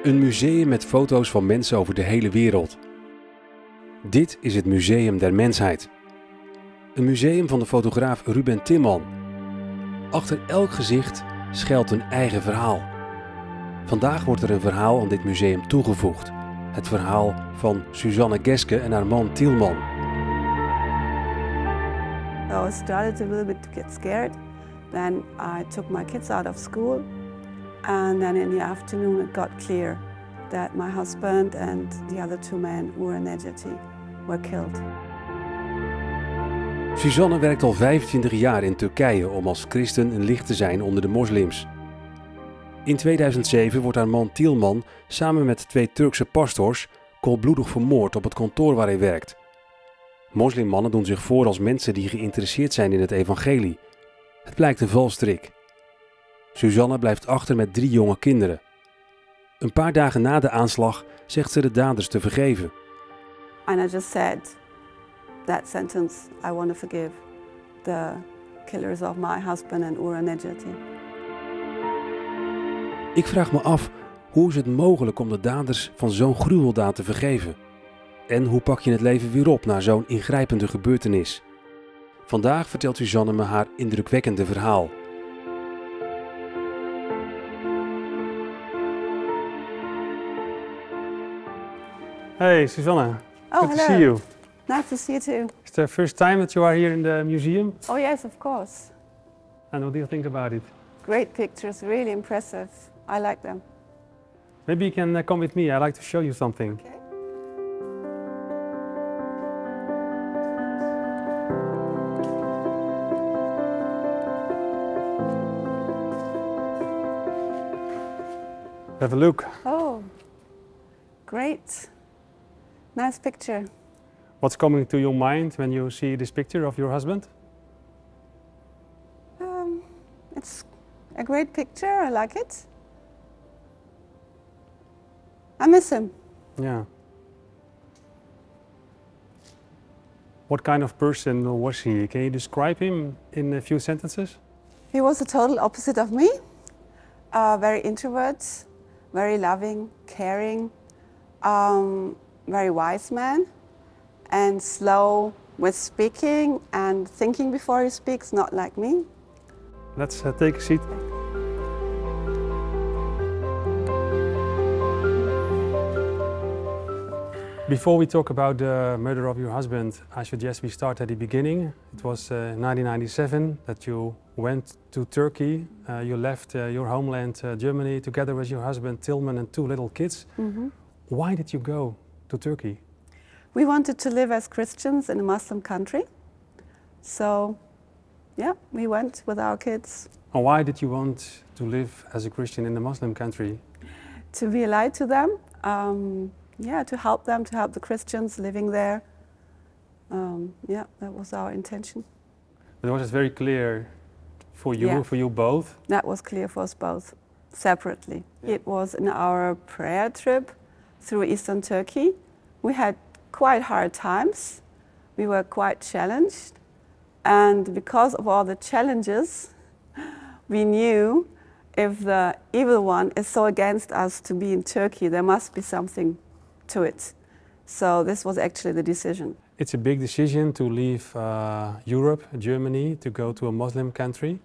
Een museum met foto's van mensen over de hele wereld. Dit is het Museum der Mensheid. Een museum van de fotograaf Ruben Timman. Achter elk gezicht schuilt een eigen verhaal. Vandaag wordt er een verhaal aan dit museum toegevoegd. Het verhaal van Susanne Geske en haar man Tielman. I started a little bit to get scared. Then I took my kids out of school. And then in the afternoon it got clear that my husband and the other two men who were in Egypt were killed. Susanne werkt al 25 jaar in Turkije om als christen een licht te zijn onder de moslims. In 2007 wordt haar man Tielman samen met 2 Turkse pastors koelbloedig vermoord op het kantoor waar hij werkt. Moslimmannen doen zich voor als mensen die geïnteresseerd zijn in het evangelie. Het blijkt een valstrik. Susanne blijft achter met 3 jonge kinderen. Een paar dagen na de aanslag zegt ze de daders te vergeven. And I just said that sentence, I want to forgive the killers of my husband and Ura Nejati. Ik vraag me af, hoe is het mogelijk om de daders van zo'n gruweldaad te vergeven? En hoe pak je het leven weer op na zo'n ingrijpende gebeurtenis? Vandaag vertelt Susanne me haar indrukwekkende verhaal. Hey Susanne, Oh, good hello. to see you. Nice to see you too. It's the first time that you are here in the museum. Oh yes, of course. And what do you think about it? Great pictures, really impressive. I like them. Maybe you can come with me, I'd like to show you something. Okay. Have a look. Oh, great. Nice picture. What's coming to your mind when you see this picture of your husband? It's a great picture, I like it. I miss him. Yeah. What kind of person was he? Can you describe him in a few sentences? He was the total opposite of me. Very introvert, very loving, caring, very wise man, and slow with speaking and thinking before he speaks, not like me. Let's take a seat. Before we talk about the murder of your husband, I suggest we start at the beginning. It was 1997 that you went to Turkey. You left your homeland, Germany, together with your husband Tilman and 2 little kids. Mm-hmm. Why did you go to Turkey? We wanted to live as Christians in a Muslim country. So, yeah, we went with our kids. And why did you want to live as a Christian in a Muslim country? To be a light to them, to help them, to help the Christians living there. That was our intention. But was it very clear for you, Yeah. for you both? That was clear for us both, separately. Yeah. It was in our prayer trip through Eastern Turkey. We had quite hard times. We were quite challenged. And because of all the challenges, we knew if the evil one is so against us to be in Turkey, there must be something to it. So this was actually the decision. It's a big decision to leave Europe, Germany, to go to a Muslim country.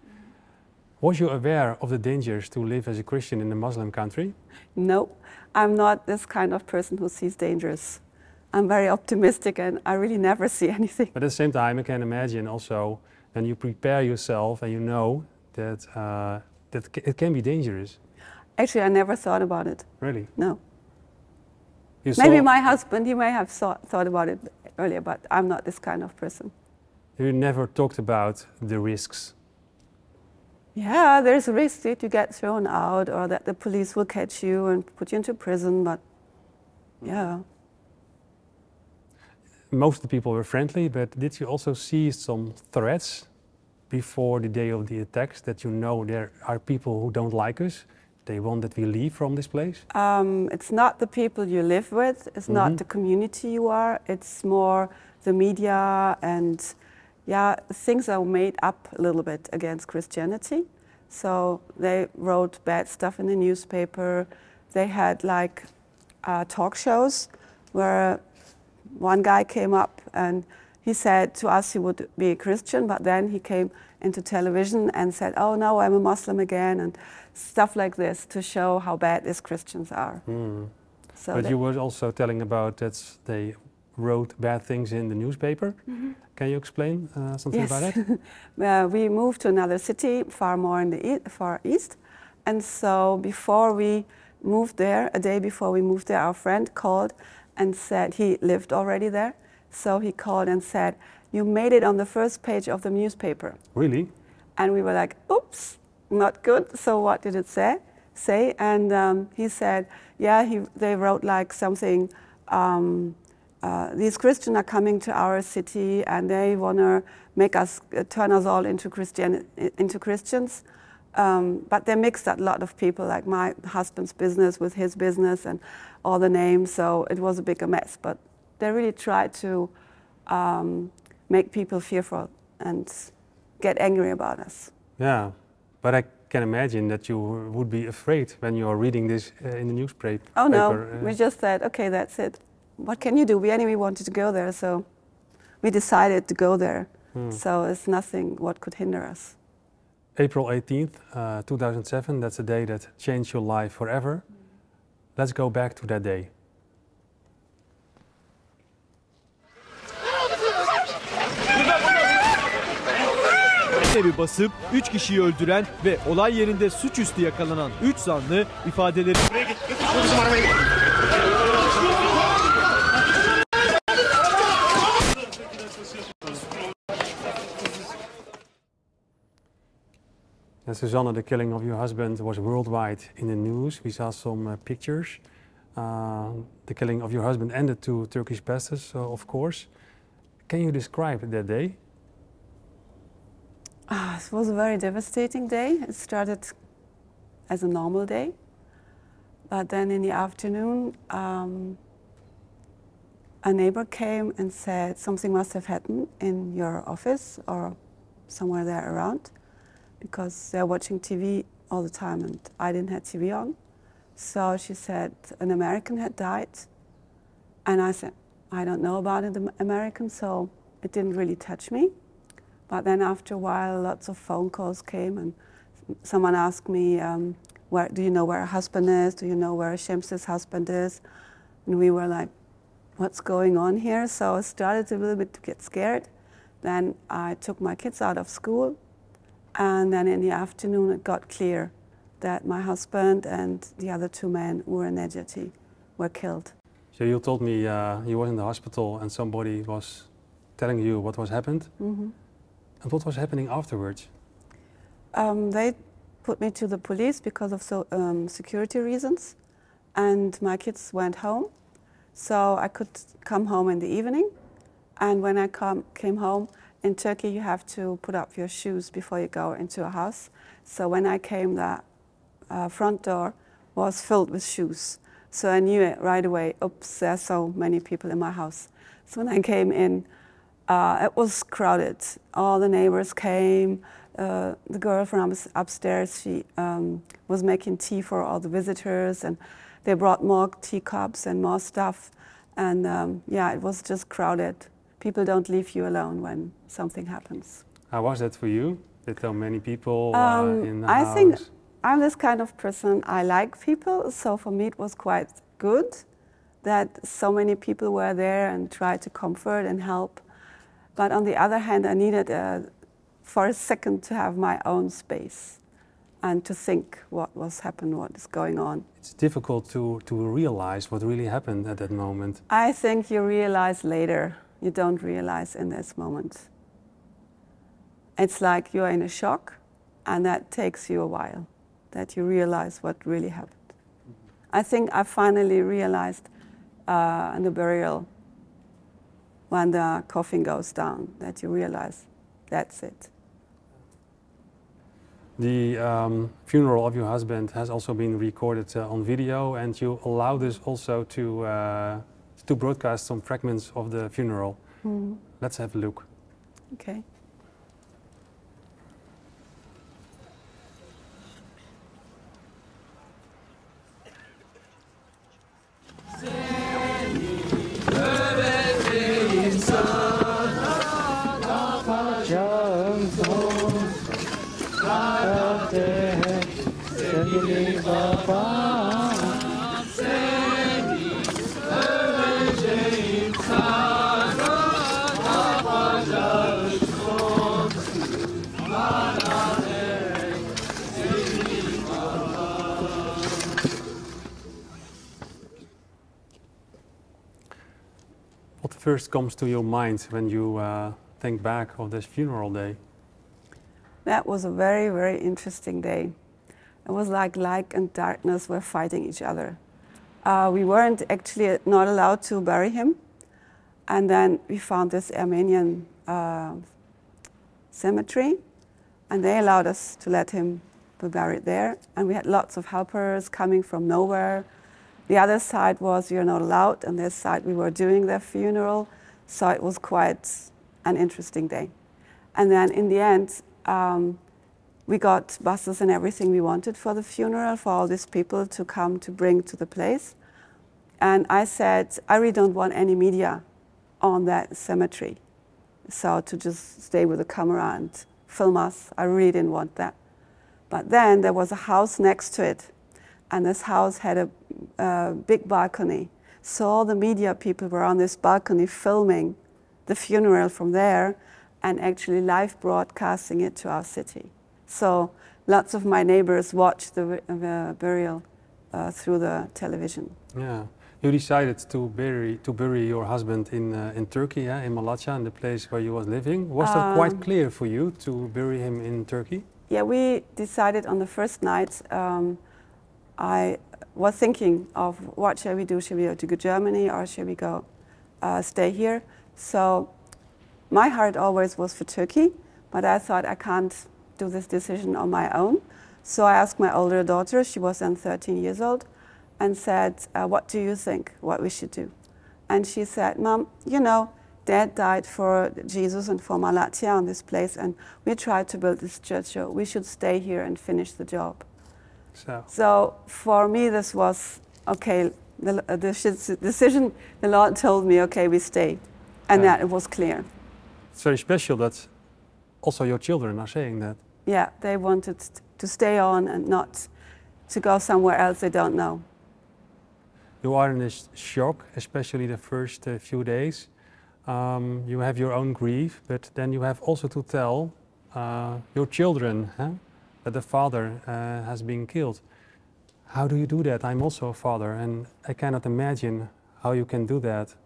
Was you aware of the dangers to live as a Christian in a Muslim country? No, I'm not this kind of person who sees dangers. I'm very optimistic and I really never see anything. But at the same time, I can imagine also when you prepare yourself and you know that, it can be dangerous. Actually, I never thought about it. Really? No. You Maybe saw- my husband, he may have thought about it earlier, but I'm not this kind of person. You never talked about the risks. Yeah, there's a risk that you get thrown out or that the police will catch you and put you into prison, but yeah. Most of the people were friendly, but did you also see some threats before the day of the attacks that you know there are people who don't like us? They want that we leave from this place? It's not the people you live with, it's not the community you are, it's more the media and things are made up a little bit against Christianity. So they wrote bad stuff in the newspaper, they had like talk shows where one guy came up and he said to us he would be a Christian, but then he came into television and said, oh no, I'm a Muslim again, and stuff like this to show how bad these Christians are. So but you were also telling about that they wrote bad things in the newspaper. Can you explain something about that? We moved to another city, far more in the far east, and so before we moved there, a day before we moved there, our friend called and said, he lived already there, so he called and said, you made it on the first page of the newspaper. Really? And we were like, oops, not good. So what did it say? And he said, yeah, they wrote like something, these Christians are coming to our city and they want to make us, turn us all into Christians. But they mixed a lot of people, like my husband's business with his business and all the names, so it was a big mess. But they really tried to make people fearful and get angry about us. Yeah, but I can imagine that you would be afraid when you are reading this in the newspaper. Oh no, we just said, okay, that's it. What can you do? We anyway wanted to go there, so we decided to go there. So it's nothing what could hinder us. April 18th, 2007, that's a day that changed your life forever. Let's go back to that day. Evi basıp 3 kişiyi öldüren ve olay yerinde suçüstü yakalanan 3 zanlı ifadeleri... Susanne, the killing of your husband was worldwide in the news. We saw some pictures. The killing of your husband ended 2 Turkish pastors, of course. Can you describe that day? It was a very devastating day. It started as a normal day, but then in the afternoon, a neighbor came and said something must have happened in your office or somewhere there around, because they're watching TV all the time and I didn't have TV on. So she said an American had died, and I said, I don't know about an American, so it didn't really touch me. But then after a while, lots of phone calls came and someone asked me, do you know where her husband is? Do you know where Shems's husband is? And we were like, what's going on here? So I started a little bit to get scared. Then I took my kids out of school, and then in the afternoon it got clear that my husband and the other 2 men who were in Nejati were killed. So you told me you was in the hospital and somebody was telling you what was happened. And what was happening afterwards? They put me to the police because of security reasons, and my kids went home. So I could come home in the evening, and when I came home, in Turkey you have to put up your shoes before you go into a house. So when I came, the front door was filled with shoes. So I knew it right away, oops, there are so many people in my house. So when I came in, it was crowded. All the neighbors came. The girl from upstairs, she was making tea for all the visitors, and they brought more teacups and more stuff. And yeah, it was just crowded. People don't leave you alone when something happens. How was that for you? That so many people in the I house? think I'm this kind of person, I like people, so for me it was quite good that so many people were there and tried to comfort and help. But on the other hand, I needed for a second to have my own space and to think what is going on. It's difficult to realize what really happened at that moment. I think you realize later. You don't realize in this moment. It's like you're in a shock, and that takes you a while, that you realize what really happened. I think I finally realized in the burial, when the coffin goes down, that you realize that's it. The funeral of your husband has also been recorded on video, and you allowed us also to broadcast some fragments of the funeral. Let's have a look. Okay. What first comes to your mind when you think back of this funeral day? That was a very, very interesting day. It was like light and darkness were fighting each other. We weren't actually not allowed to bury him. And then we found this Armenian cemetery, and they allowed us to let him be buried there. And we had lots of helpers coming from nowhere. The other side was you're not allowed, and this side we were doing their funeral. So it was quite an interesting day. And then in the end, we got buses and everything we wanted for the funeral, for all these people to come to bring to the place. And I said, I really don't want any media on that cemetery. So to just stay with the camera and film us, I really didn't want that. But then there was a house next to it. And this house had a big balcony. So all the media people were on this balcony filming the funeral from there and actually live broadcasting it to our city. So lots of my neighbors watched the burial through the television. Yeah, you decided to bury your husband in Turkey, yeah, in Malatya, in the place where you was living. Was that quite clear for you to bury him in Turkey? Yeah, we decided on the first night. I was thinking of what shall we do? Shall we go to Germany or shall we go stay here? So my heart always was for Turkey, but I thought I can't do this decision on my own. So I asked my older daughter, she was then 13 years old, and said, what do you think what we should do? And she said, Mom, you know, Dad died for Jesus and for Malatya on this place, and we tried to build this church, so we should stay here and finish the job. So for me, this was, okay, the decision, the Lord told me, okay, we stay. And that it was clear. It's very special that also your children are saying that. Yeah, they wanted to stay on and not to go somewhere else they don't know. You are in this shock, especially the first few days. You have your own grief, but then you have also to tell your children that the father has been killed. How do you do that? I'm also a father, and I cannot imagine how you can do that.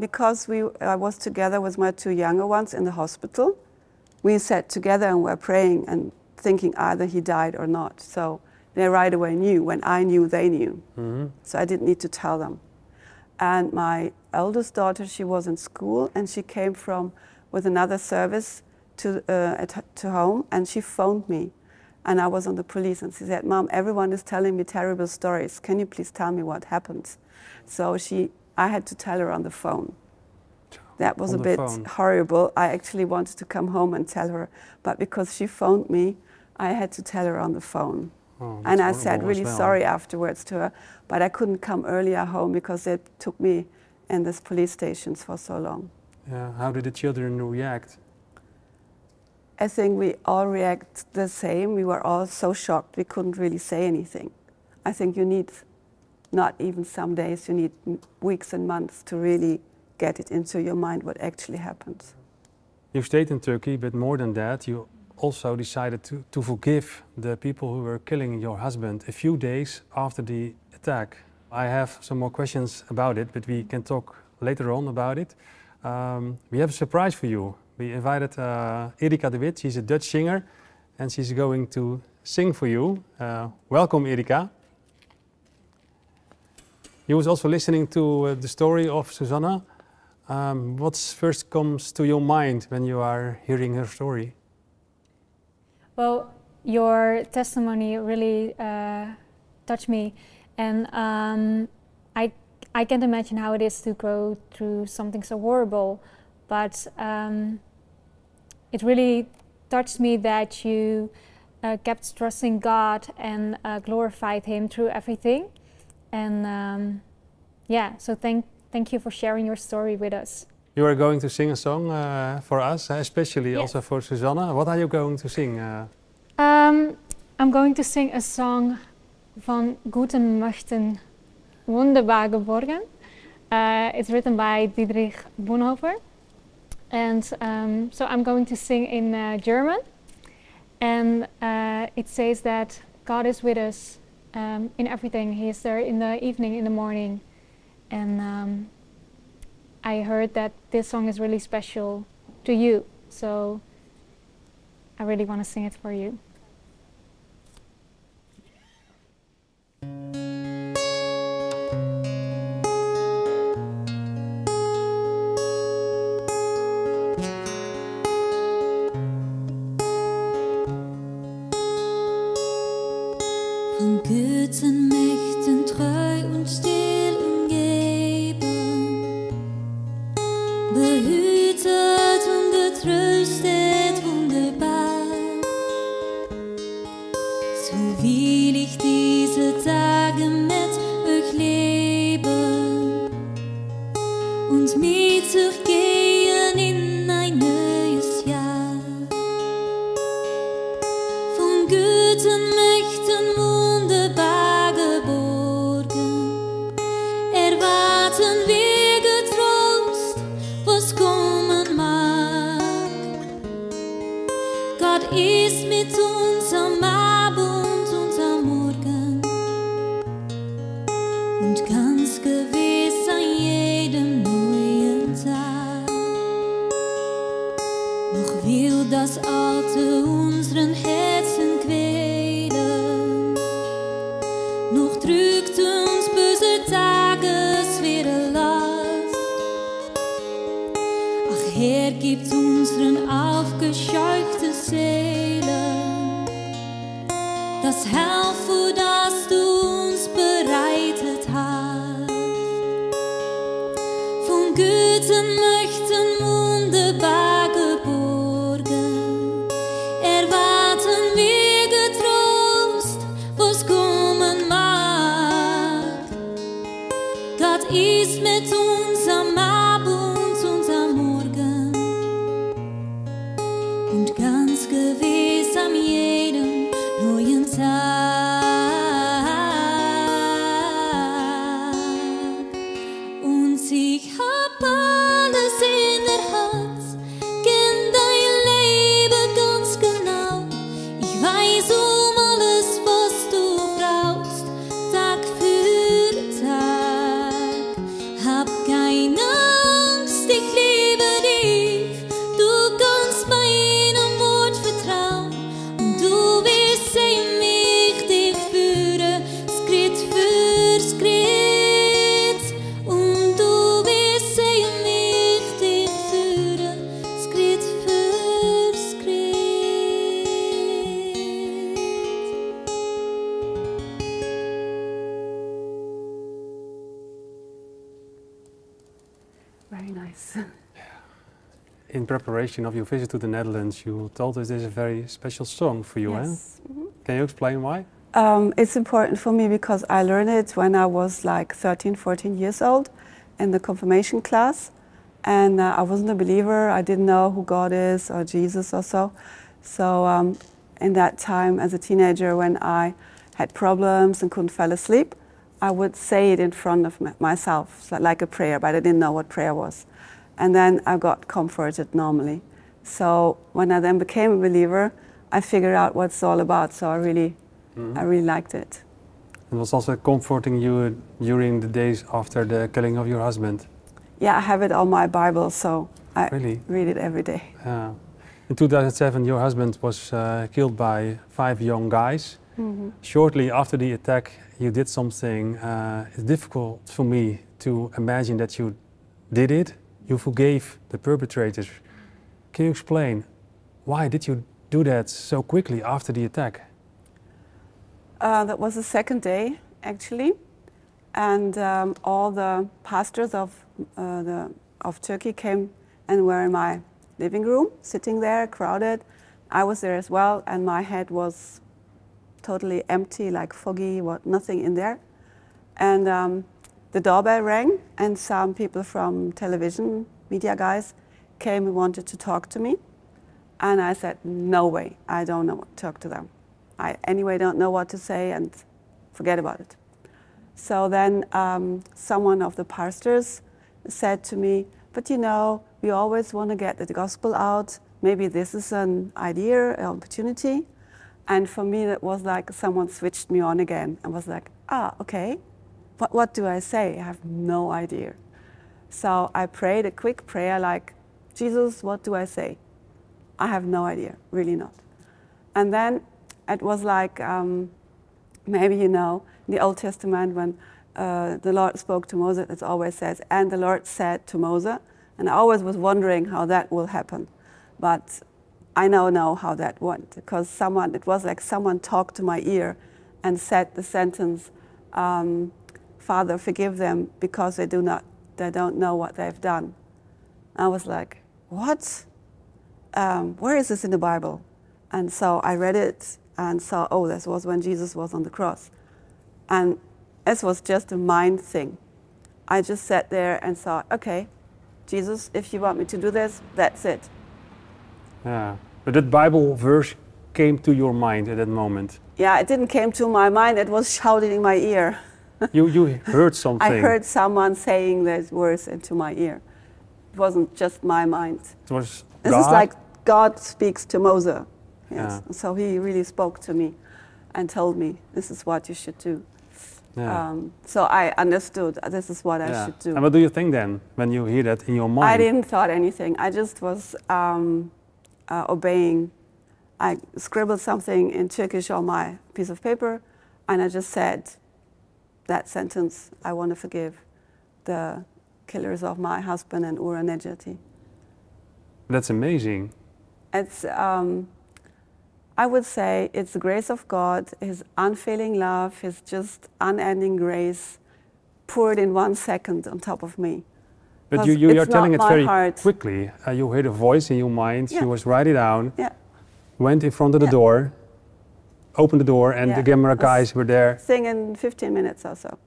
Because I was together with my two younger ones in the hospital. We sat together and were praying and thinking either he died or not. So they right away knew. When I knew, they knew. Mm-hmm. So I didn't need to tell them. And my eldest daughter, she was in school, and she came with another service to home, and she phoned me. And I was on the police, and she said, Mom, everyone is telling me terrible stories. Can you please tell me what happened? So I had to tell her on the phone. That was a bit horrible. I actually wanted to come home and tell her, but because she phoned me, I had to tell her on the phone. Oh, and I said really sorry afterwards to her, but I couldn't come earlier home because they took me in this police stations for so long. Yeah. How did the children react? I think we all react the same. We were all so shocked we couldn't really say anything. I think you need not even some days, you need weeks and months to really get it into your mind what actually happened. You stayed in Turkey, but more than that, you also decided to forgive the people who were killing your husband a few days after the attack. I have some more questions about it, but we can talk later on about it. We have a surprise for you. We invited Erika de Wit. She's a Dutch singer, and she's going to sing for you. Welcome, Erika. You was also listening to the story of Susanne. What first comes to your mind when you are hearing her story? Well, your testimony really touched me, and I can't imagine how it is to go through something so horrible, but it really touched me that you kept trusting God and glorified Him through everything. And yeah, so thank you for sharing your story with us. You are going to sing a song for us, especially also for Susanne. What are you going to sing? I'm I'm going to sing a song van Guten Möchten Wunderbar Geborgen. It's written by Dietrich Bonhoeffer. And so I'm going to sing in German. And it says that God is with us in everything. He is there in the evening, in the morning. And I heard that this song is really special to you. So I really want to sing it for you. Von guten Mächten treu und still umgeben, behütet und getröstet wunderbar. So will ich diese Tage mit euch leben und mit euch gehen in ein neues Jahr. Von guten Mächten wunderbar geborgen, erwarten wir getrost, was kommen mag. Gott ist mit uns am Abend und am Morgen und ganz gewiss an jedem neuen Tag. Noch will das Alte unseren Herzen quälen, noch drückt uns böse Tagesschwere Last. Ach, Herr, gibt unseren aufgescheuchten Seelen das Heil, für das du uns bereitet hast. Von guten Mächten wunderbar geborgen, erwarten wir getrost, was kommen mag. Gott ist mit uns am Abend und am Morgen und ganz gewiss an jedem neuen Tag. Und ich hab alles in der Hand, kenn dein Leben ganz genau. Ich weiß alles, was du brauchst, Tag für Tag. Hab keine Angst, ich liebe dich, du kannst meinem Wort vertrauen und du wirst mich dich führen, Schritt für Schritt. Und du wirst mich dich führen, Schritt für Schritt. Very nice. In preparation of your visit to the Netherlands, you told us this is a very special song for you, Yes. eh? Can you explain why? It's important for me because I learned it when I was like 13, 14 years old in the confirmation class. And I wasn't a believer. I didn't know who God is or Jesus or so. So in that time as a teenager when I had problems and couldn't fall asleep, I would say it in front of myself, like a prayer, but I didn't know what prayer was. And then I got comforted normally. So when I then became a believer, I figured out what it's all about. So I really liked it. It was also comforting you during the days after the killing of your husband. Yeah, I have it on my Bible, so I Really? read it every day. In 2007, your husband was killed by 5 young guys. Shortly after the attack, you did something. It's difficult for me to imagine that you did it. You forgave the perpetrators. Can you explain why did you do that so quickly after the attack? That was the second day, actually, and all the pastors of Turkey came and were in my living room, sitting there, crowded. I was there as well, and my head was totally empty, like foggy, nothing in there. And the doorbell rang, and some people from television, media guys, came and wanted to talk to me. And I said, no way, I don't know what to talk to them. I anyway don't know what to say, and forget about it. So then someone of the pastors said to me, but you know, we always want to get the gospel out. Maybe this is an idea, an opportunity. And for me, it was like someone switched me on again and was like, okay, what do I say? I have no idea. So I prayed a quick prayer like, Jesus, what do I say? I have no idea, really not. And then it was like, maybe you know, in the Old Testament when the Lord spoke to Moses, it always says, and the Lord said to Moses, and I always was wondering how that will happen. But I now know how that went, because it was like someone talked to my ear and said the sentence, Father, forgive them because they don't know what they've done. I was like, what? Where is this in the Bible? And so I read it and saw, oh, this was when Jesus was on the cross. And this was just a mind thing. I just sat there and thought, okay, Jesus, if you want me to do this, that's it. Yeah, but that Bible verse came to your mind at that moment. Yeah, it didn't came to my mind, it was shouted in my ear. You heard something. I heard someone saying those words into my ear. It wasn't just my mind. It was This God? is like God speaks to Moses. Yes. Yeah. So he really spoke to me and told me, this is what you should do. Yeah. So I understood, this is what I should do. And what do you think then, when you hear that in your mind? I didn't thought anything. I just was obeying. I scribbled something in Turkish on my piece of paper, and I just said that sentence, I want to forgive the killers of my husband and Ura Nejati. That's amazing. It's, I would say it's the grace of God, His unfailing love, His just unending grace poured in 1 second on top of me. But you are telling it very heart. quickly. You heard a voice in your mind, Yeah. you was write it down, Yeah. went in front of the door, opened the door, and the camera guys were there. Thing in 15 minutes or so.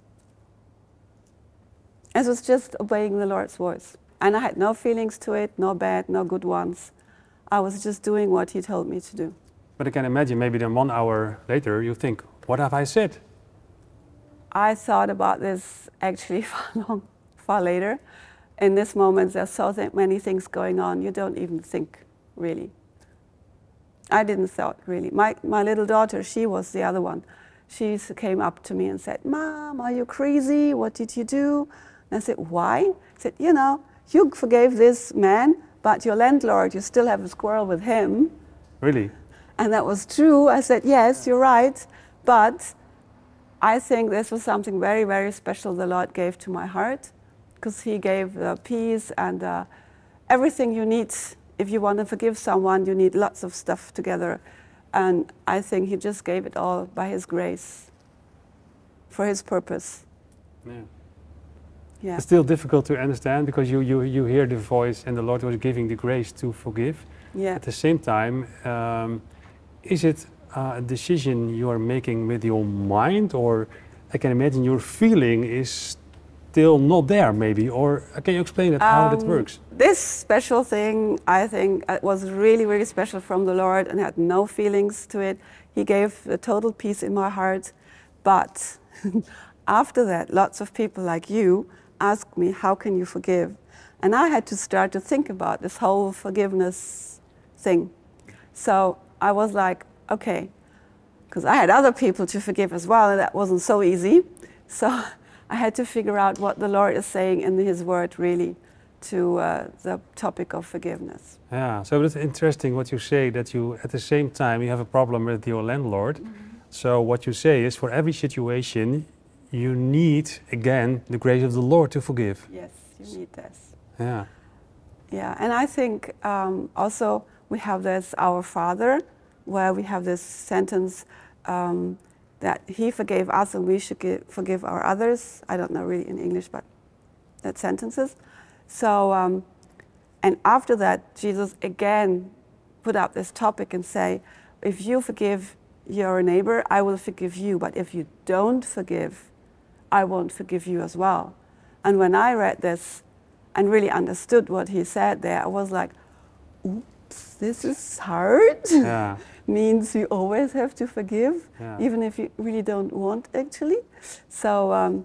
It was just obeying the Lord's voice. And I had no feelings to it, no bad, no good ones. I was just doing what He told me to do. But I can imagine maybe then 1 hour later you think, what have I said? I thought about this actually far later. In this moment, there's so many things going on, you don't even think, really. I didn't thought, really. My little daughter, she was the other one. She came up to me and said, Mom, are you crazy? What did you do? And I said, why? I said, you know, you forgave this man, but your landlord, you still have a quarrel with him. Really? And that was true. I said, yes, you're right. But I think this was something very, very special the Lord gave to my heart, because He gave the peace and everything you need. If you want to forgive someone, you need lots of stuff together. And I think He just gave it all by His grace, for His purpose. Yeah. Yeah. It's still difficult to understand because you hear the voice and the Lord was giving the grace to forgive. Yeah. At the same time, is it a decision you are making with your mind, or I can imagine your feeling is still not there maybe, or can you explain it, how that works? This special thing, I think, it was really, really special from the Lord and had no feelings to it. He gave a total peace in my heart. But after that, lots of people like you asked me, how can you forgive? And I had to start to think about this whole forgiveness thing. So I was like, okay, because I had other people to forgive as well, and that wasn't so easy. So I had to figure out what the Lord is saying in His Word, really, to the topic of forgiveness. Yeah, so it's interesting what you say, that you, at the same time, you have a problem with your landlord. So what you say is, for every situation, you need, again, the grace of the Lord to forgive. Yes, you need this. Yeah. Yeah, and I think also we have this Our Father, where we have this sentence that He forgave us and we should forgive our others. I don't know really in English, but that sentences. So, and after that, Jesus again put up this topic and say, if you forgive your neighbor, I will forgive you. But if you don't forgive, I won't forgive you as well. And when I read this and really understood what He said there, I was like, oops. this is hard. Yeah. Means you always have to forgive, Yeah. even if you really don't want actually. So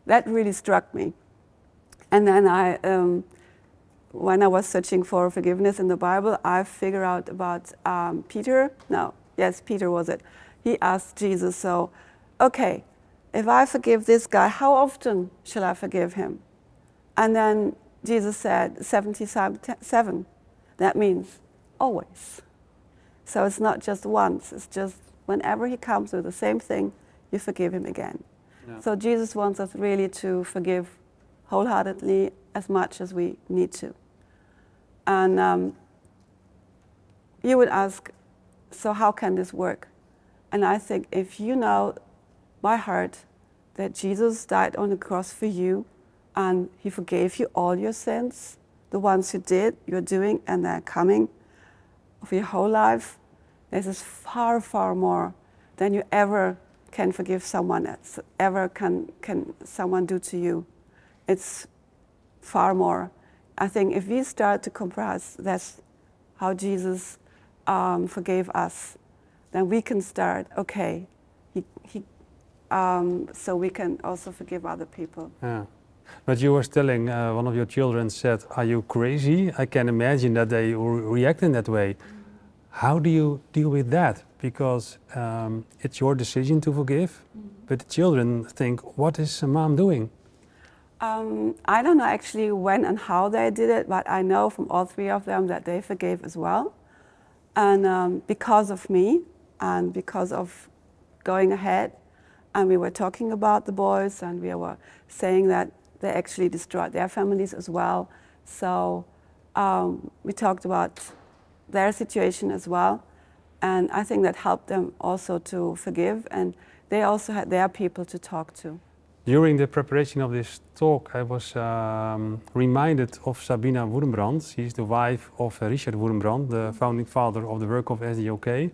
that really struck me. And then when I was searching for forgiveness in the Bible, I figured out about Peter. No, yes, Peter was it. He asked Jesus, so, okay, if I forgive this guy, how often shall I forgive him? And then Jesus said 77. That means always. So it's not just once, it's just whenever he comes with the same thing, you forgive him again. Yeah. So Jesus wants us really to forgive wholeheartedly as much as we need to. And you would ask, so how can this work? And I think if you know by heart that Jesus died on the cross for you and he forgave you all your sins, the ones you did, you're doing, and they're coming, of your whole life, this is far, far more than you ever can forgive someone else, ever can someone do to you. It's far more. I think if we start to compress, that's how Jesus forgave us, then we can start, okay, so we can also forgive other people. Yeah. But you were telling one of your children said, are you crazy? I can imagine that they react in that way. How do you deal with that? Because it's your decision to forgive, but the children think, what is mom doing? I don't know actually when and how they did it, but I know from all three of them that they forgave as well. And because of me and because of going ahead, and we were talking about the boys and we were saying that they actually destroyed their families as well. So we talked about their situation as well. And I think that helped them also to forgive, and they also had their people to talk to. During the preparation of this talk, I was reminded of Sabina Wurmbrand. She's the wife of Richard Wurmbrand, the founding father of the work of SDOK.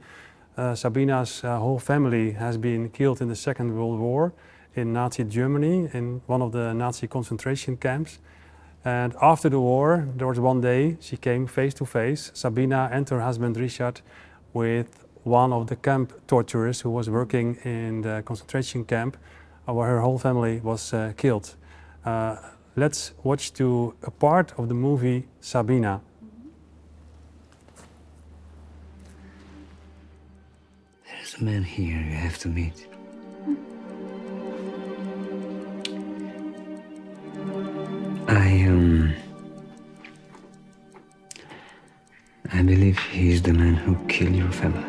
Sabina's whole family has been killed in the Second World War in Nazi Germany, in one of the Nazi concentration camps. And after the war, there was one day she came face to face, Sabina and her husband Richard, with one of the camp torturers who was working in the concentration camp where her whole family was killed. Let's watch a part of the movie Sabina. There's a man here you have to meet. I believe he is the man who killed your family.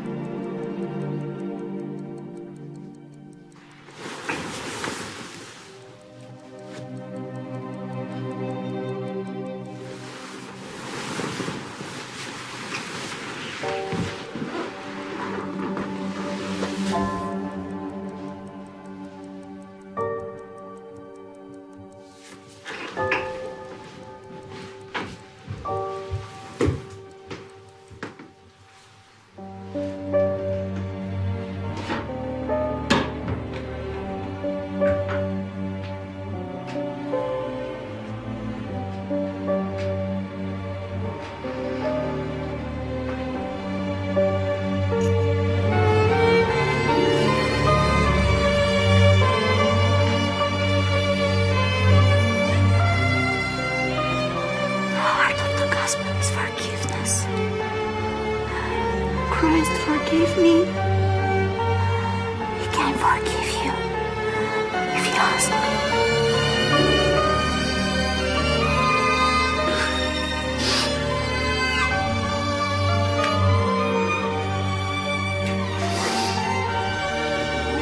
Christ forgive me. He can forgive you if you ask.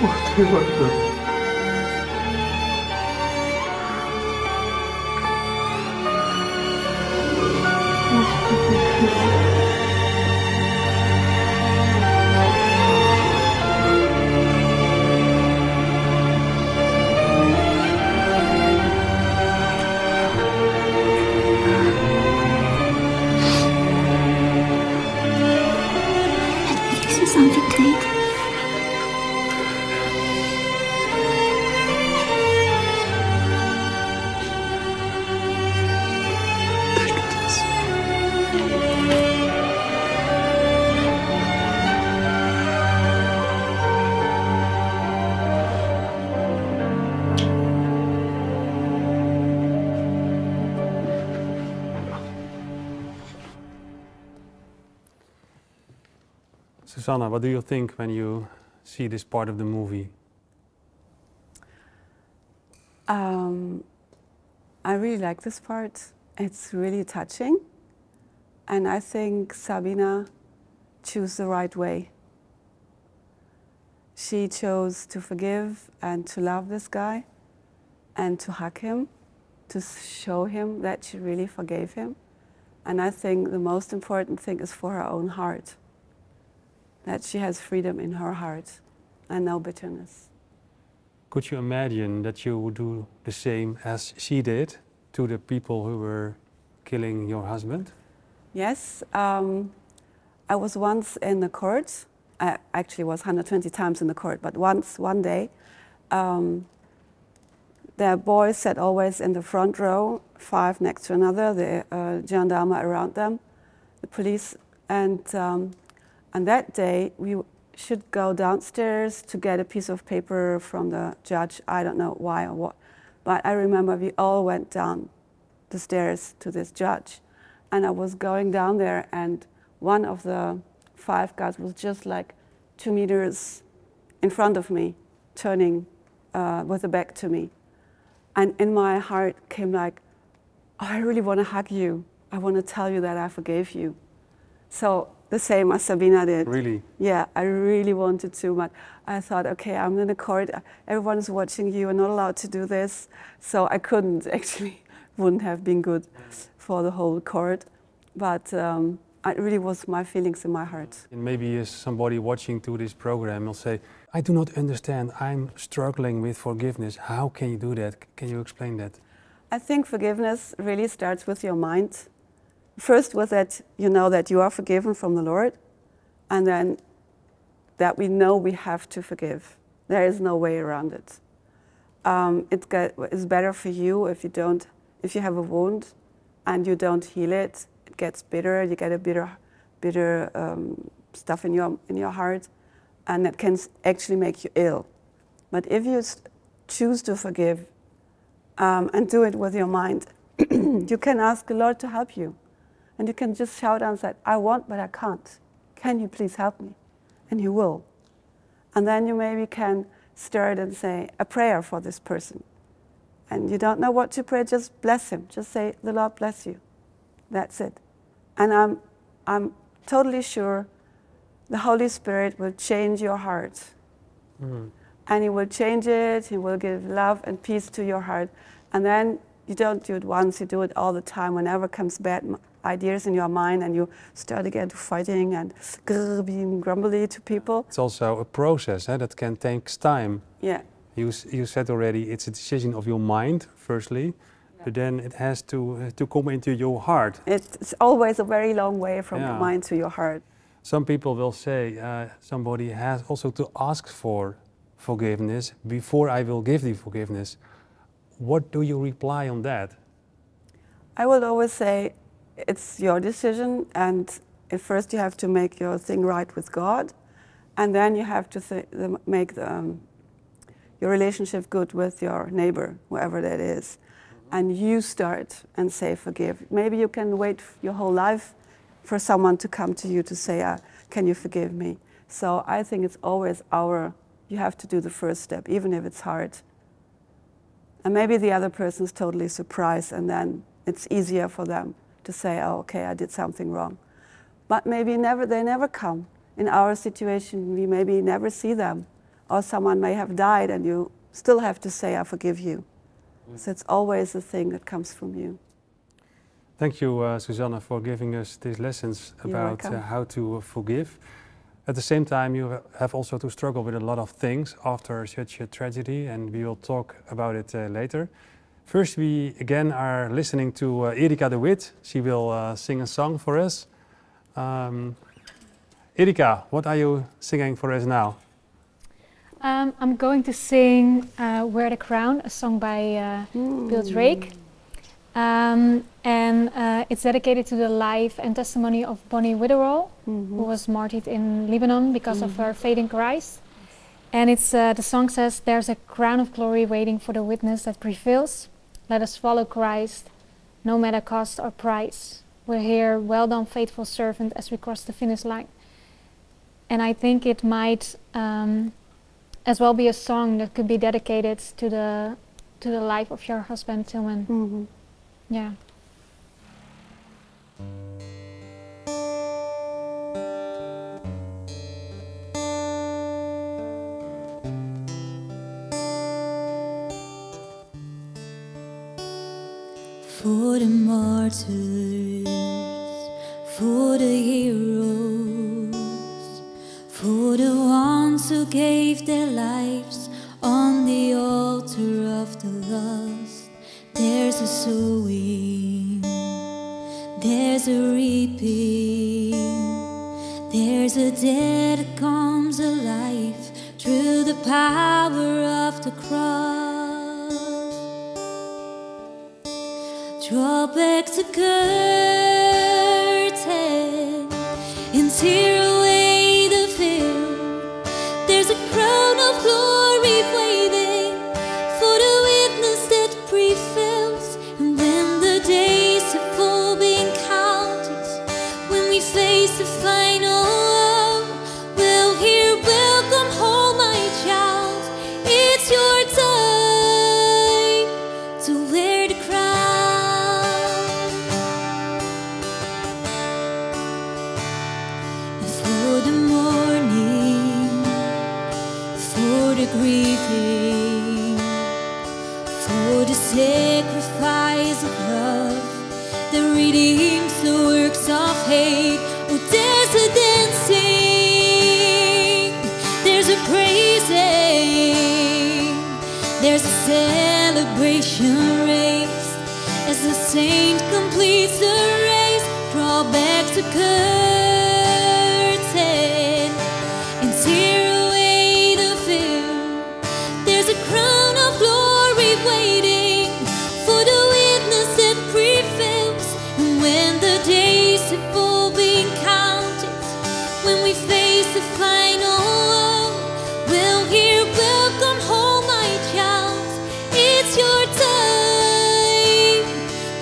What? Something to eat. Take this. Susanne, what do you think when you see this part of the movie? I really like this part. It's really touching. And I think Sabina chose the right way. She chose to forgive and to love this guy and to hug him, to show him that she really forgave him. And I think the most important thing is for her own heart, that she has freedom in her heart and no bitterness. Could you imagine that you would do the same as she did to the people who were killing your husband? Yes, I was once in the court. I actually was 120 times in the court, but one day, the boys sat always in the front row, 5 next to another, the gendarme around them, the police, and that day we should go downstairs to get a piece of paper from the judge. I don't know why or what, but I remember we all went down the stairs to this judge, and I was going down there, and one of the 5 guys was just like 2 meters in front of me, turning with the back to me. And in my heart came like, oh, I really want to hug you. I want to tell you that I forgave you. So the same as Sabina did. Really? Yeah, I really wanted to, but I thought, okay, I'm in the court. Everyone is watching you. I'm not allowed to do this. So I couldn't actually, wouldn't have been good for the whole court. But it really was my feelings in my heart. And maybe somebody watching to this program will say, I do not understand, I'm struggling with forgiveness. How can you do that? Can you explain that? I think forgiveness really starts with your mind. First with that, you know that you are forgiven from the Lord, and then that we know we have to forgive. There is no way around it. It's better for you if you have a wound and you don't heal it. It gets bitter. You get a bitter stuff in your heart, and that can actually make you ill. But if you choose to forgive and do it with your mind, you can ask the Lord to help you. And you can just shout out and say, I want, but I can't. Can you please help me? And He will. And then you maybe can start and say a prayer for this person. And you don't know what to pray, just bless him. Just say, the Lord bless you. That's it. And I'm totally sure the Holy Spirit will change your heart. Mm. And He will change it. He will give love and peace to your heart. And then you don't do it once, you do it all the time. Whenever comes bad ideas in your mind and you start again to fighting and being grumbly to people. It's also a process that can take time. Yeah. You said already it's a decision of your mind, firstly, but then it has to come into your heart. It's always a very long way from Yeah. your mind to your heart. Some people will say somebody has also to ask for forgiveness before I will give the forgiveness. What do you reply on that? I will always say it's your decision, and at first you have to make your thing right with God, and then you have to make your relationship good with your neighbor, whoever that is. And you start and say forgive. Maybe you can wait your whole life for someone to come to you to say, can you forgive me? So I think it's always you have to do the first step, even if it's hard. And maybe the other person is totally surprised, and then it's easier for them to say, oh, okay, I did something wrong. But maybe they never come. In our situation, we maybe never see them. Or someone may have died, and you still have to say, I forgive you. So it's always a thing that comes from you. Thank you, Susanne, for giving us these lessons about how to forgive. At the same time, you have also to struggle with a lot of things after such a tragedy, and we will talk about it later. First, we again are listening to Erika de Wit. She will sing a song for us. Erika, what are you singing for us now? I'm going to sing Wear the Crown, a song by Bill Drake. And it's dedicated to the life and testimony of Bonnie Witherall, who was martyred in Lebanon because of her faith in Christ. And it's the song says, there's a crown of glory waiting for the witness that prevails. Let us follow Christ, no matter cost or price. We're here, well done, faithful servant, as we cross the finish line. And I think it might as well be a song that could be dedicated to the life of your husband, Tilman. Mm-hmm. Yeah. For the martyrs, for the heroes, for the ones who gave their lives on the altar of the lost. There's a sowing, there's a reaping, there's a dead that comes alive through the power of the cross. Draw back the curtain and tear away the veil. There's a crown of glory waiting for the witness that prevails. And when the days have all been counted, when we face the final hour, we'll hear, welcome home, my child. It's your time to wear the crown. Grieving for the sacrifice of love that redeems the works of hate. Oh, there's a dancing, there's a praising, there's a celebration raised as the saint completes the race. Draw back the curtain and tear a crown of glory waiting for the witness that prevails. And when the days have all been counted, when we face the final hour, we'll hear, welcome home, my child. It's your time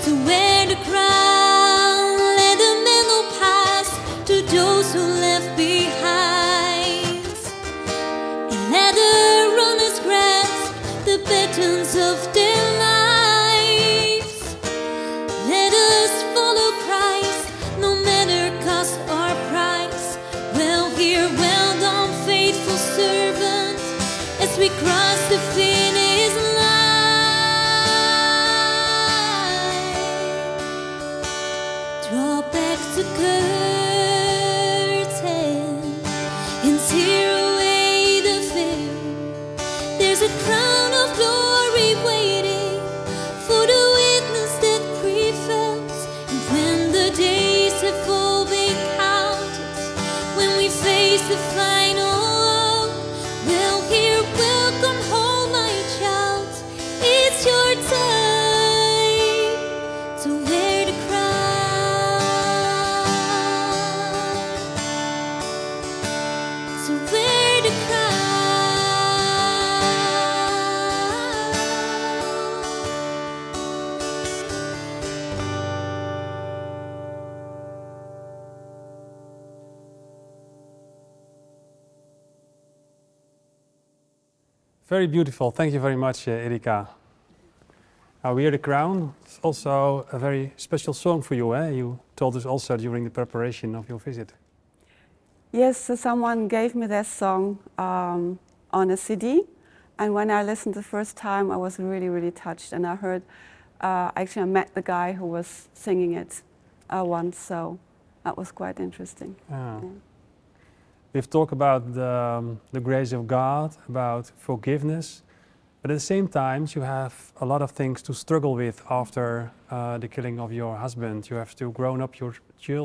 to wear the crown. Let the mantle pass to those who left behind, and let the runners grasp the patterns of their lives. Let us follow Christ, no matter cost or price. We'll hear, well done, faithful servant, as we cross the finish line. Draw back the curtain and tear away the veil. There's a crown of glory waiting for the witness that prevails. And when the days have all been counted, when we face the final hour, we'll hear, welcome home, my child. It's your time to wear the crown, to wear the crown. Very beautiful. Thank you very much, Erika. Wear the Crown. It's also a very special song for you. You told us also during the preparation of your visit. Yes, so someone gave me that song on a CD, and when I listened the first time, I was really, really touched. And I heard, actually, I met the guy who was singing it once, so that was quite interesting. Yeah. We've talked about the grace of God, about forgiveness, but at the same time, you have a lot of things to struggle with after the killing of your husband. You have to grow up your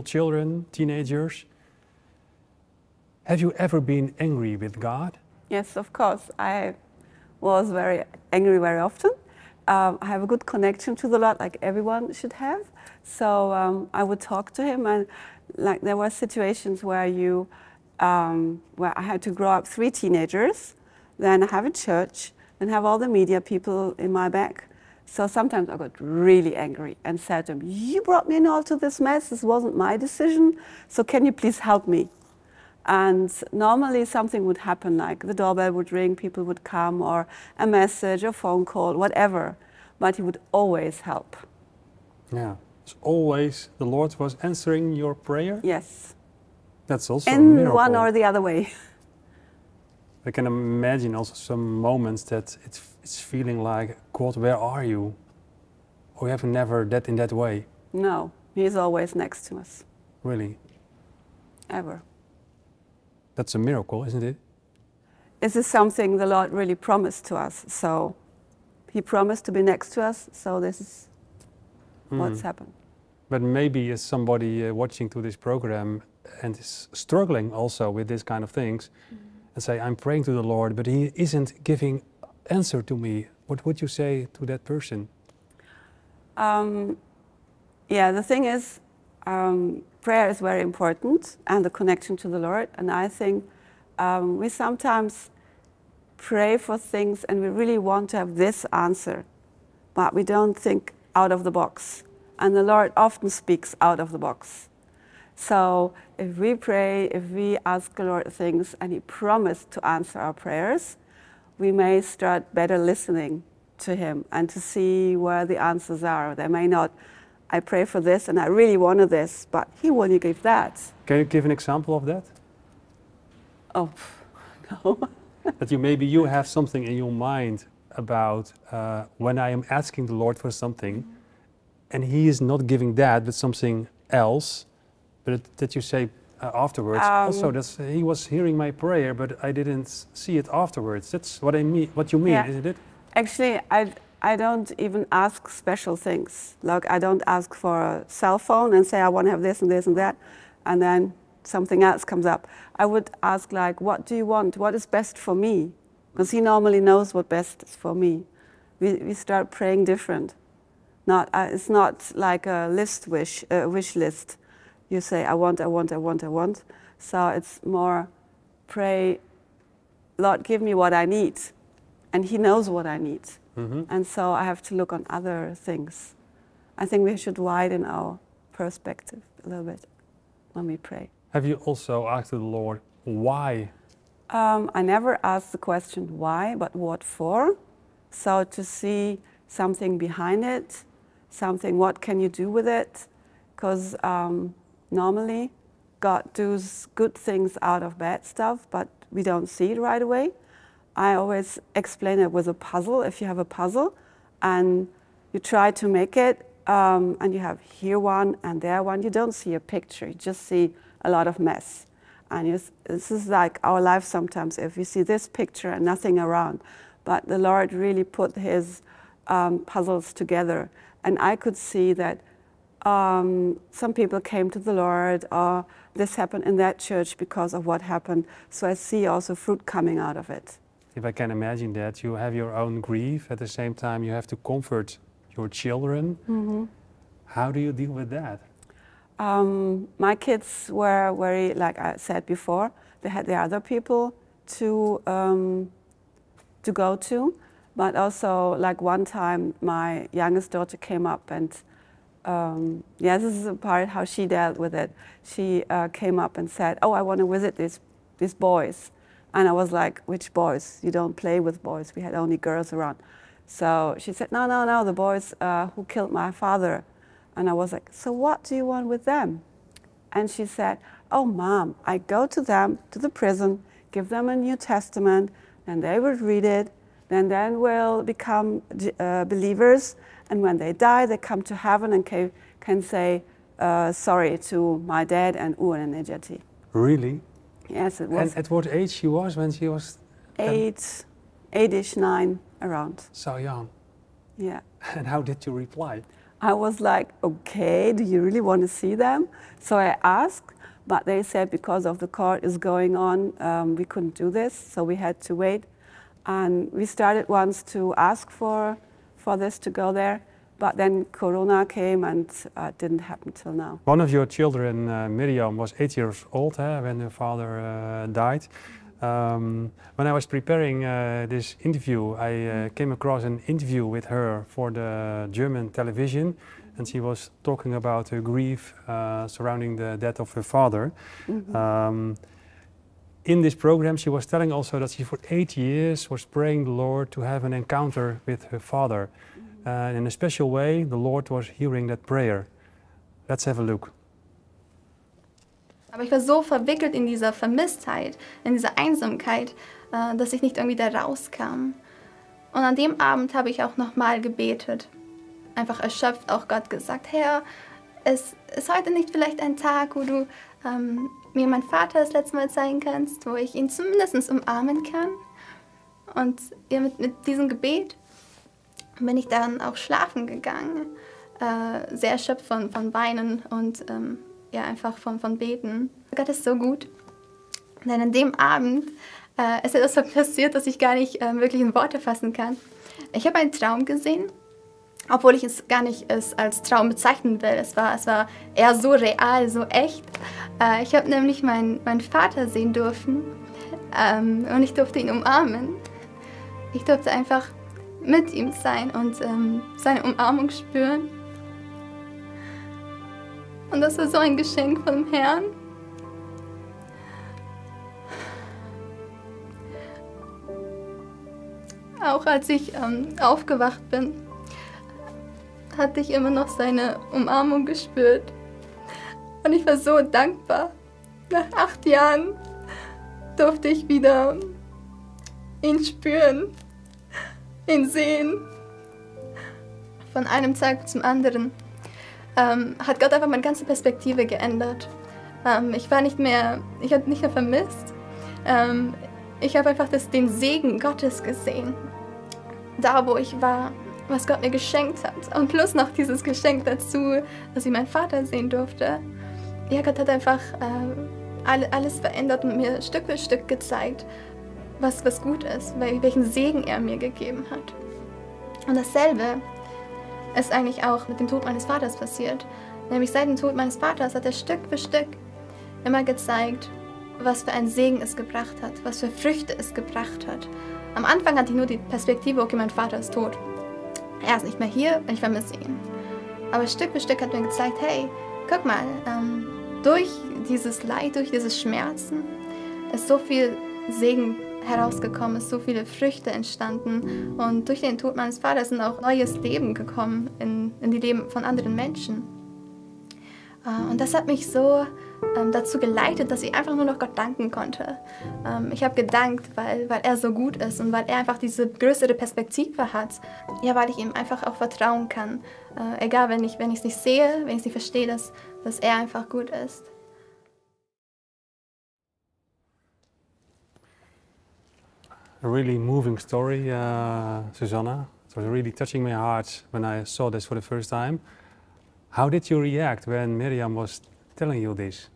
children, teenagers. Have you ever been angry with God? Yes, of course. I was very angry very often. I have a good connection to the Lord, like everyone should have. So I would talk to Him, and like there were situations where where I had to grow up 3 teenagers, then have a church, and have all the media people in my back. So sometimes I got really angry and said to him, "You brought me in all to this mess. This wasn't my decision. So can you please help me?" And normally something would happen, like the doorbell would ring, people would come, or a message, a phone call, whatever. But he would always help. Yeah. It's always the Lord was answering your prayer? Yes. That's also a In miracle. one or the other way. I can imagine also some moments that it's feeling like, God, where are you? Or you have never that in that way? No, he's always next to us. Really? Ever. That's a miracle, isn't it? This is something the Lord really promised to us. So he promised to be next to us, so this is what's happened. But maybe as somebody watching to this program and is struggling also with this kind of things, and say, I'm praying to the Lord, but he isn't giving answer to me. What would you say to that person? Yeah, the thing is, prayer is very important and the connection to the Lord. And I think we sometimes pray for things and we really want to have this answer, but we don't think out of the box. And the Lord often speaks out of the box. So if we pray, if we ask the Lord things and he promised to answer our prayers, we may start better listening to him and to see where the answers are. They may not, I pray for this and I really wanted this, but he won't give that. Can you give an example of that? Oh, no. That maybe you have something in your mind about when I am asking the Lord for something and he is not giving that, but something else, but that you say afterwards, also that's, he was hearing my prayer, but I didn't see it afterwards. That's what I mean. What you mean, Yeah. isn't it? Actually, I don't even ask special things. Like I don't ask for a cell phone and say I want to have this and this and that, and then something else comes up. I would ask like, what do you want? What is best for me? Because he normally knows what best is for me. We start praying different. It's not like a wish list. You say, I want, I want, I want, I want. So it's more pray, Lord, give me what I need. And he knows what I need. And so I have to look on other things. I think we should widen our perspective a little bit when we pray. Have you also asked the Lord, why? I never ask the question why, but what for. So to see something behind it, something, what can you do with it? Because normally God does good things out of bad stuff, but we don't see it right away. I always explain it with a puzzle. If you have a puzzle and you try to make it, and you have here one and there one, you don't see a picture, you just see a lot of mess. And this is like our life sometimes, if you see this picture and nothing around. But the Lord really put his puzzles together. And I could see that some people came to the Lord, or this happened in that church because of what happened. So I see also fruit coming out of it. If I can imagine that, you have your own grief, at the same time you have to comfort your children. How do you deal with that? My kids were very, like I said before, they had the other people to go to, but also like one time my youngest daughter came up and yeah, this is a part how she dealt with it. She came up and said, oh, I want to visit these boys. And I was like, which boys? You don't play with boys. We had only girls around. So she said, no, no, no, the boys who killed my father. And I was like, so what do you want with them? And she said, oh, Mom, I go to them, to the prison, give them a New Testament, and they will read it, then will become believers. And when they die, they come to heaven and can say sorry to my dad and Uren and Nejati. Really? Yes, it was. And at what age she was when she was? 8-ish, 9, around. So young. Yeah. And how did you reply? I was like, okay, do you really want to see them? So I asked, but they said because of the court is going on, we couldn't do this, so we had to wait. And we started once to ask for this to go there, but then Corona came and it didn't happen till now. One of your children, Miriam, was 8 years old when her father died. When I was preparing this interview, I came across an interview with her for the German television, and she was talking about her grief surrounding the death of her father. in this program, she was telling also that she for 8 years was praying the Lord to have an encounter with her father. In a special way, the Lord was hearing that prayer. Let's have a look. Aber ich war so verwickelt in dieser Vermisstheit, in dieser Einsamkeit, dass ich nicht irgendwie da rauskam. Und an dem Abend habe ich auch nochmal gebetet. Einfach erschöpft auch Gott gesagt, Herr, ist heute nicht vielleicht ein Tag, wo du mir mein Vater das letzte Mal zeigen kannst, wo ich ihn zumindest umarmen kann? Und ja, mit diesem Gebet bin ich dann auch schlafen gegangen, sehr erschöpft von Weinen und ja, einfach von Beten. Gott ist so gut, denn an dem Abend ist etwas passiert, das ich gar nicht wirklich in Worte fassen kann. Ich habe einen Traum gesehen, obwohl ich es gar nicht als Traum bezeichnen will. Es war eher so real, so echt. Ich habe nämlich meinen Vater sehen dürfen und ich durfte ihn umarmen. Ich durfte einfach mit ihm sein und seine Umarmung spüren. Und das war so ein Geschenk vom Herrn. Auch als ich aufgewacht bin, hatte ich immer noch seine Umarmung gespürt. Und ich war so dankbar. Nach 8 Jahren durfte ich wieder ihn spüren, ihn sehen. Von einem Tag zum anderen hat Gott einfach meine ganze Perspektive geändert. Ich habe nicht mehr vermisst. Ich habe einfach den Segen Gottes gesehen. Da, wo ich war, was Gott mir geschenkt hat. Und plus noch dieses Geschenk dazu, dass ich meinen Vater sehen durfte. Ja, Gott hat einfach alles verändert und mir Stück für Stück gezeigt, was gut ist, welchen Segen er mir gegeben hat. Und dasselbe ist eigentlich auch mit dem Tod meines Vaters passiert. Nämlich seit dem Tod meines Vaters hat er Stück für Stück immer gezeigt, was für einen Segen es gebracht hat, was für Früchte es gebracht hat. Am Anfang hatte ich nur die Perspektive, okay, mein Vater ist tot. Er ist nicht mehr hier und ich vermisse ihn. Aber Stück für Stück hat mir gezeigt, hey, guck mal, durch dieses Leid, durch dieses Schmerzen ist so viel Segen herausgekommen, ist so viele Früchte entstanden und durch den Tod meines Vaters sind auch neues Leben gekommen in die Leben von anderen Menschen. Und das hat mich so dazu geleitet, dass ich einfach nur noch Gott danken konnte. Ich habe gedankt, weil er so gut ist und weil er einfach diese größere Perspektive hat. Ja, weil ich ihm einfach auch vertrauen kann. Egal, wenn ich es nicht sehe, wenn ich es nicht verstehe, dass er einfach gut ist. A really moving story, Susanne. It was really touching my heart when I saw this for the first time. How did you react when Miriam was telling you this?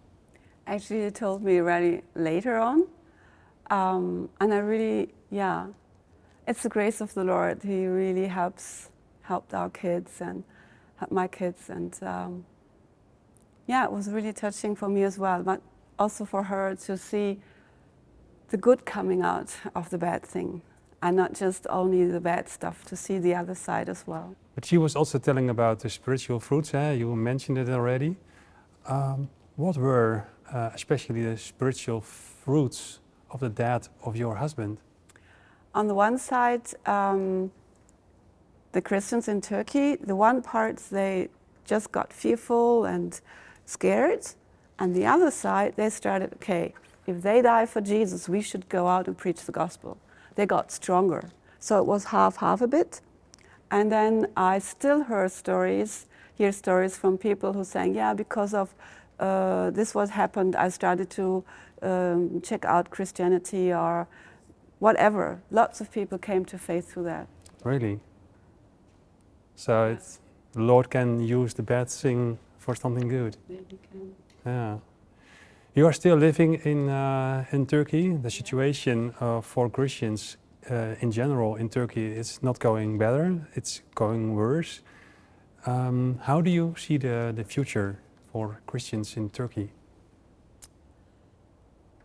Actually, he told me already later on. And I really, yeah, it's the grace of the Lord. He really helped our kids and helped my kids. And yeah, it was really touching for me as well, but also for her to see the good coming out of the bad thing and not just only the bad stuff, to see the other side as well. But she was also telling about the spiritual fruits, you mentioned it already. What were especially the spiritual fruits of the death of your husband? On the one side, the Christians in Turkey, the one part, they just got fearful and scared. And the other side, they started, okay, if they die for Jesus, we should go out and preach the gospel. They got stronger. So it was half a bit. And then I still hear stories from people who saying, yeah, because of this what happened, I started to check out Christianity or whatever. Lots of people came to faith through that. Really? So the Lord can use the bad thing for something good. Yeah, He can. Yeah. You are still living in Turkey. The situation for Christians in general in Turkey is not going better, it's going worse. How do you see the future for Christians in Turkey?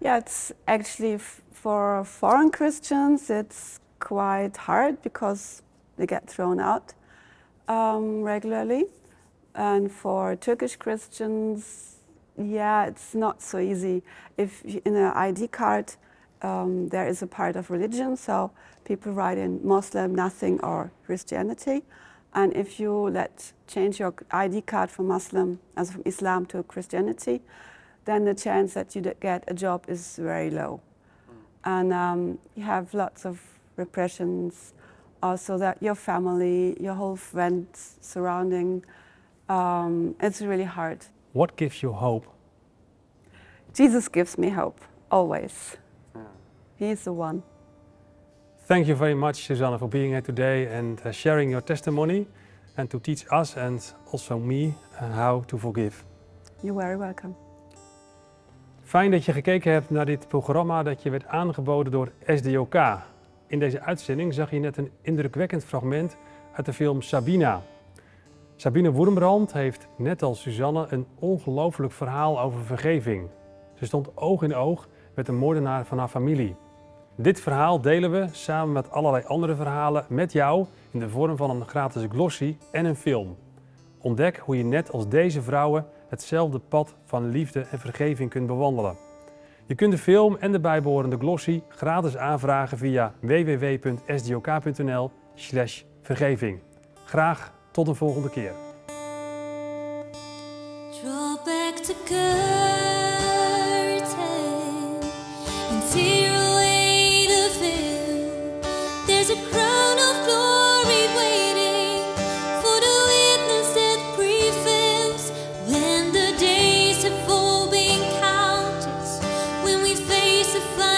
Yeah, it's actually for foreign Christians, it's quite hard because they get thrown out regularly. And for Turkish Christians, Yeah, it's not so easy. If in an ID card there is a part of religion, so people write in Muslim, nothing, or Christianity. And if you change your ID card from Muslim, as from Islam to Christianity, then the chance that you get a job is very low. And you have lots of repressions, also that your family, your whole friends surrounding, it's really hard. What gives you hope? Jesus gives me hope, always. He is the one. Thank you very much, Susanne, for being here today and sharing your testimony and to teach us and also me how to forgive. You're very welcome. Fijn dat je gekeken hebt naar dit programma dat je werd aangeboden door SDOK. In deze uitzending zag je net een indrukwekkend fragment uit de film Sabina. Sabine Wurmbrand heeft, net als Susanne, een ongelooflijk verhaal over vergeving. Ze stond oog in oog met een moordenaar van haar familie. Dit verhaal delen we samen met allerlei andere verhalen met jou in de vorm van een gratis glossy en een film. Ontdek hoe je net als deze vrouwen hetzelfde pad van liefde en vergeving kunt bewandelen. Je kunt de film en de bijbehorende glossy gratis aanvragen via www.sdok.nl/vergeving. Graag tot een volgende keer. Draw back the curtain and tear away the veil. There's a crown of glory waiting for the witness that prevails. When the days have all been counted, when we face the final